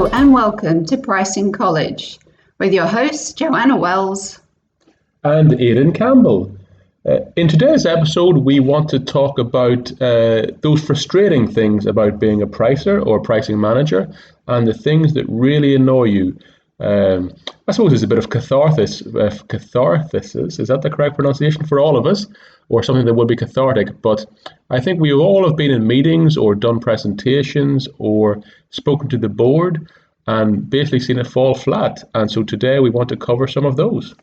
Hello and welcome to Pricing College with your hosts Joanna Wells and Aidan Campbell. In today's episode, we want to talk about those frustrating things about being a pricer or pricing manager and the things that really annoy you. I suppose there's a bit of catharsis, is that the correct pronunciation for all of us, or something that would be cathartic? But I think we all have been in meetings or done presentations or spoken to the board and basically seen it fall flat. And so today we want to cover some of those.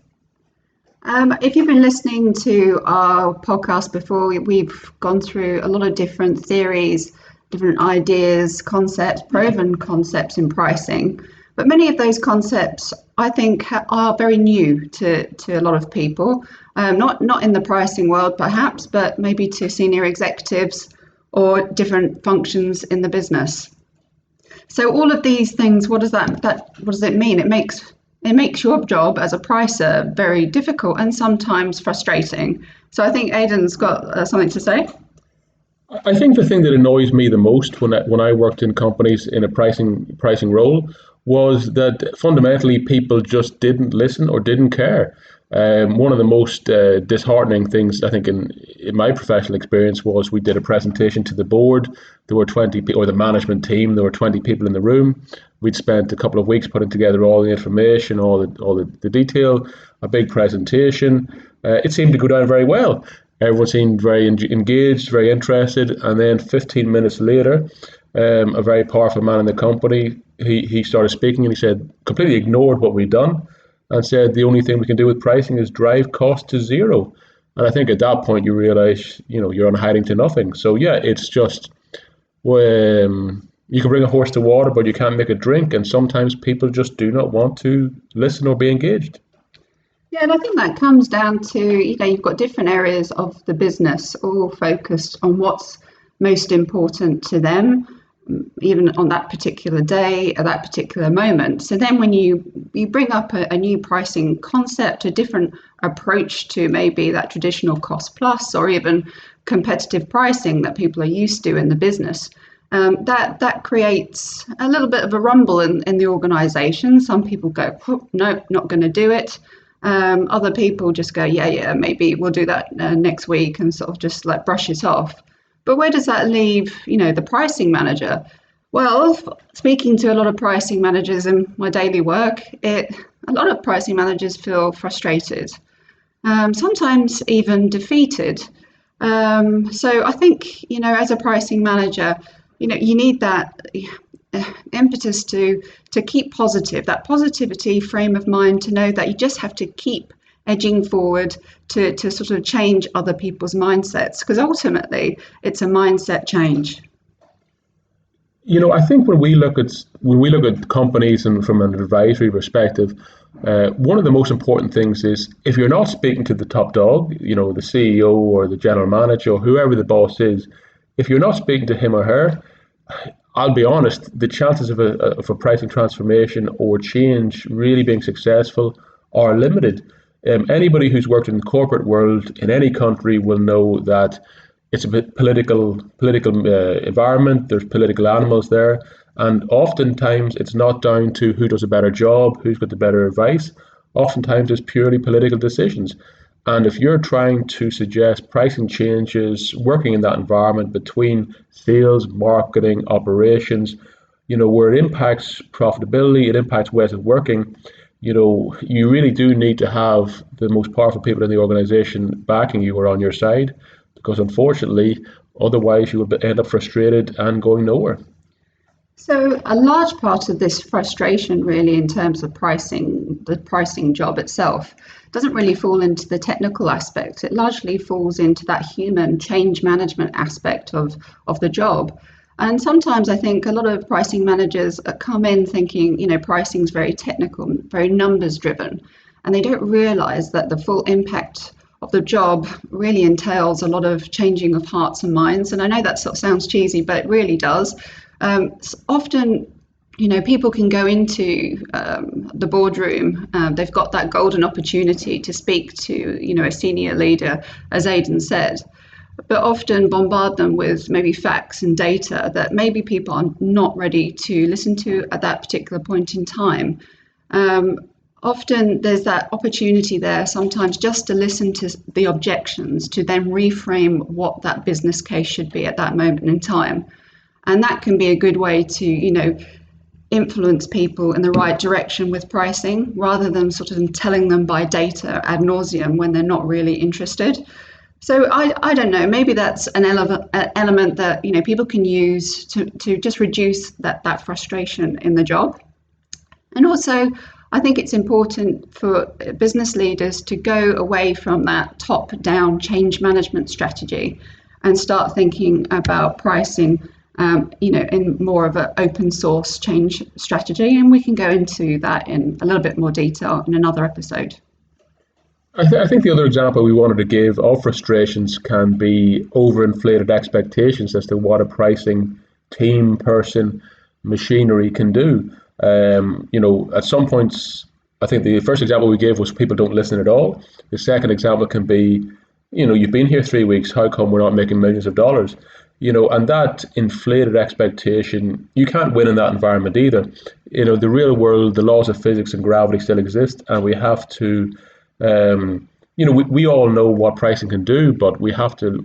If you've been listening to our podcast before, we've gone through a lot of different theories, different ideas, concepts, proven concepts in pricing. But many of those concepts, I think, are very new to a lot of people, not in the pricing world perhaps, but maybe to senior executives or different functions in the business. So all of these things, what does it mean? It makes your job as a pricer very difficult and sometimes frustrating. So I think Aidan's got something to say. I think the thing that annoys me the most when I worked in companies in a pricing role was that fundamentally people just didn't listen or didn't care. One of the most disheartening things I think in my professional experience was we did a presentation to the board. There were 20 people, or the management team. There were 20 people in the room. We'd spent a couple of weeks putting together all the information, all the detail, a big presentation. It seemed to go down very well. Everyone seemed very engaged, very interested, and then 15 minutes later, a very powerful man in the company, he started speaking and he said, completely ignored what we'd done and said the only thing we can do with pricing is drive cost to zero. And I think at that point you realize, you're on hiding to nothing. So yeah, it's just, you can bring a horse to water, but you can't make it drink. And sometimes people just do not want to listen or be engaged. Yeah, and I think that comes down to, you've got different areas of the business all focused on what's most important to them, even on that particular day, at that particular moment. So then when you bring up a new pricing concept, a different approach to maybe that traditional cost plus or even competitive pricing that people are used to in the business, that creates a little bit of a rumble in the organization. Some people go, oh, no, not going to do it. Other people just go, yeah, maybe we'll do that next week and sort of just like brush it off. But where does that leave, the pricing manager? Well, speaking to a lot of pricing managers in my daily work, a lot of pricing managers feel frustrated, sometimes even defeated. So I think, as a pricing manager, you need that impetus to keep positive, that positivity frame of mind, to know that you just have to keep edging forward to sort of change other people's mindsets, because ultimately it's a mindset change. I think when we look at companies and from an advisory perspective, one of the most important things is if you're not speaking to the top dog, the CEO or the general manager or whoever the boss is, if you're not speaking to him or her, I'll be honest, the chances of a pricing transformation or change really being successful are limited. Anybody who's worked in the corporate world in any country will know that it's a bit political environment. There's political animals there, and oftentimes it's not down to who does a better job, who's got the better advice. Oftentimes it's purely political decisions. And if you're trying to suggest pricing changes, working in that environment between sales, marketing, operations, where it impacts profitability, it impacts ways of working, you really do need to have the most powerful people in the organization backing you or on your side, because unfortunately, otherwise you will end up frustrated and going nowhere. So a large part of this frustration really in terms of pricing, the pricing job itself, doesn't really fall into the technical aspect. It largely falls into that human change management aspect of the job. And sometimes I think a lot of pricing managers come in thinking, pricing is very technical, very numbers driven, and they don't realize that the full impact of the job really entails a lot of changing of hearts and minds. And I know that sort of sounds cheesy, but it really does. Often, people can go into the boardroom. They've got that golden opportunity to speak to, a senior leader, as Aidan said. but often bombard them with maybe facts and data that maybe people are not ready to listen to at that particular point in time. Often there's that opportunity there sometimes just to listen to the objections, to then reframe what that business case should be at that moment in time. And that can be a good way to, influence people in the right direction with pricing, rather than sort of telling them by data ad nauseum when they're not really interested. So I don't know, maybe that's an element that people can use to just reduce that frustration in the job. And also, I think it's important for business leaders to go away from that top-down change management strategy and start thinking about pricing, in more of an open source change strategy. And we can go into that in a little bit more detail in another episode. I think the other example we wanted to give of frustrations can be overinflated expectations as to what a pricing team, person, machinery can do. At some points, I think the first example we gave was people don't listen at all. The second example can be, you've been here 3 weeks, how come we're not making millions of dollars? And that inflated expectation, you can't win in that environment either. The real world, the laws of physics and gravity still exist, and we have to, we all know what pricing can do, but we have to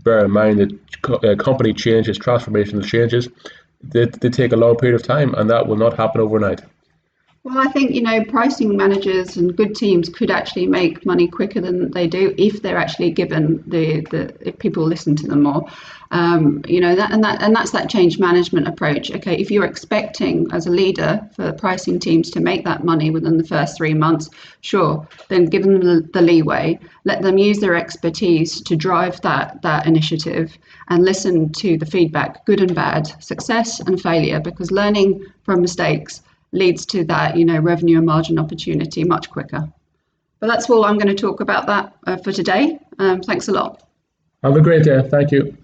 bear in mind that company changes, transformational changes, they take a long period of time, and that will not happen overnight. Well, I think, pricing managers and good teams could actually make money quicker than they do if they're actually given if people listen to them more. That's that change management approach. Okay, if you're expecting as a leader for pricing teams to make that money within the first 3 months, sure, then give them the leeway, let them use their expertise to drive that initiative and listen to the feedback, good and bad, success and failure, because learning from mistakes leads to that, revenue and margin opportunity much quicker. But that's all I'm going to talk about that for today. Thanks a lot. Have a great day. Thank you.